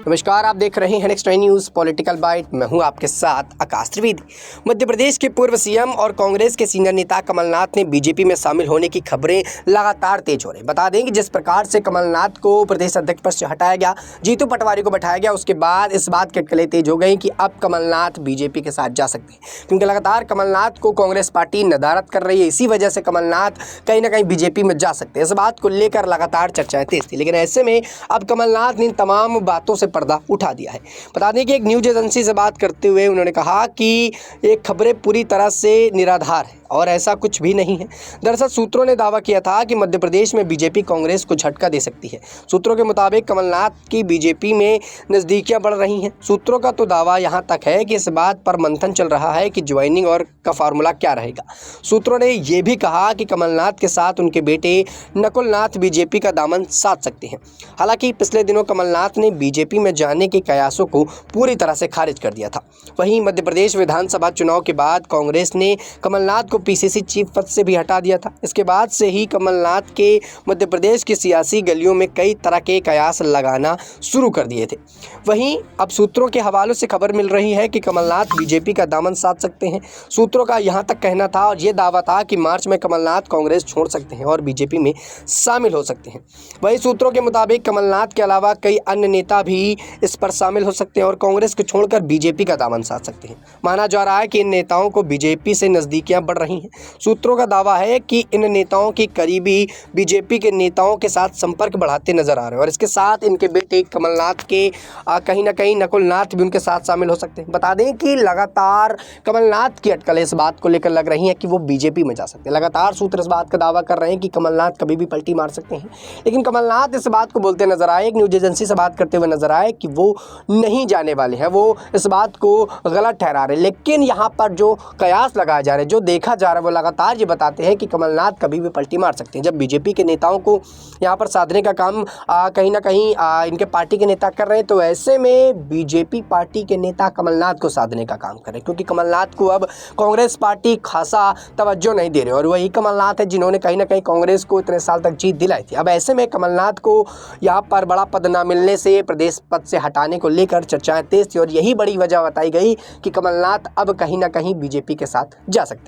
नमस्कार, आप देख रहे हैं नेक्स्ट न्यूज़ पॉलिटिकल बाइट। मैं हूं आपके साथ आकाश त्रिवेदी। मध्य प्रदेश के पूर्व सीएम और कांग्रेस के सीनियर नेता कमलनाथ ने बीजेपी में शामिल होने की खबरें लगातार तेज हो रही। बता दें कि जिस प्रकार से कमलनाथ को प्रदेश अध्यक्ष पद से हटाया गया, जीतू पटवारी को बैठाया गया, उसके बाद इस बात की अटकलें तेज हो गई कि अब कमलनाथ बीजेपी के साथ जा सकते हैं, क्योंकि लगातार कमलनाथ को कांग्रेस पार्टी नदारद कर रही है। इसी वजह से कमलनाथ कहीं ना कहीं बीजेपी में जा सकते हैं। इस बात को लेकर लगातार चर्चाएं तेज थी, लेकिन ऐसे में अब कमलनाथ ने इन तमाम बातों से पर्दा उठा दिया है। बता दें कि एक न्यूज़ एजेंसी से बात करते हुए उन्होंने कहा कि ये खबरें पूरी तरह से निराधार है और ऐसा कुछ भी नहीं है। दरअसल सूत्रों ने दावा किया था कि मध्य प्रदेश में बीजेपी कांग्रेस को झटका दे सकती है। सूत्रों के मुताबिक कमलनाथ की बीजेपी में नज़दीकियां बढ़ रही हैं। सूत्रों का तो दावा यहां तक है कि इस बात पर मंथन चल रहा है कि ज्वाइनिंग और का फार्मूला क्या रहेगा। सूत्रों ने यह भी कहा कि कमलनाथ के साथ उनके बेटे नकुलनाथ बीजेपी का दामन साध सकते हैं। हालांकि पिछले दिनों कमलनाथ ने बीजेपी में जाने के कयासों को पूरी तरह से खारिज कर दिया था। वहीं मध्य प्रदेश विधानसभा चुनाव के बाद कांग्रेस ने कमलनाथ को पीसीसी चीफ पद से भी हटा दिया था। इसके बाद से ही कमलनाथ के मध्य प्रदेश की सियासी गलियों में कई तरह के कयास लगाना शुरू कर दिए थे। वहीं अब सूत्रों के हवालों से खबर मिल रही है कि कमलनाथ बीजेपी का दामन साध सकते हैं। सूत्रों का यहां तक कहना था और ये दावा था कि मार्च में कमलनाथ कांग्रेस छोड़ सकते हैं और बीजेपी में शामिल हो सकते हैं। वहीं सूत्रों के मुताबिक कमलनाथ के अलावा कई अन्य नेता भी इस पर शामिल हो सकते हैं और कांग्रेस को छोड़कर बीजेपी का दामन साध सकते हैं। माना जा रहा है कि इन नेताओं को बीजेपी से नज़दीकियां बढ़ रही हैं। सूत्रों का दावा है कि इन नेताओं की करीबी बीजेपी के नेताओं के साथ संपर्क बढ़ाते नजर आ रहे हैं और इसके साथ इनके बेटे कमलनाथ के कहीं ना कहीं नकुलनाथ भी उनके साथ शामिल हो सकते हैं। बता दें कि लगातार कमलनाथ की अटकलें इस बात को लेकर लग रही हैं कि वो बीजेपी में जा सकते हैं। लगातार सूत्र इस बात का दावा कर रहे हैं कि कमलनाथ कभी भी पलटी मार सकते हैं, लेकिन कमलनाथ इस बात को बोलते नजर आए, एक न्यूज एजेंसी से बात करते हुए नजर आए कि वो नहीं जाने वाले हैं। वो इस बात को गलत ठहरा रहे, लेकिन यहाँ पर जो कयास लगाए जा रहे हैं, जो देखा जा रहा है, वो लगातार ये बताते हैं कि कमलनाथ कभी भी पलटी मार सकते हैं। जब बीजेपी के नेताओं को यहाँ पर साधने का काम कहीं ना कहीं इनके पार्टी के नेता कर रहे हैं, तो ऐसे में बीजेपी पार्टी के नेता कमलनाथ को साधने का काम कर रहे हैं, क्योंकि कमलनाथ को अब कांग्रेस पार्टी खासा तवज्जो नहीं दे रही और वही कमलनाथ है जिन्होंने कहीं ना कहीं कांग्रेस को इतने साल तक जीत दिलाई थी। अब ऐसे में कमलनाथ को यहाँ पर बड़ा पद न मिलने से प्रदेश पद से हटाने को लेकर चर्चाएं तेज थी और यही बड़ी वजह बताई गई कि कमलनाथ अब कहीं ना कहीं बीजेपी के साथ जा सकते हैं।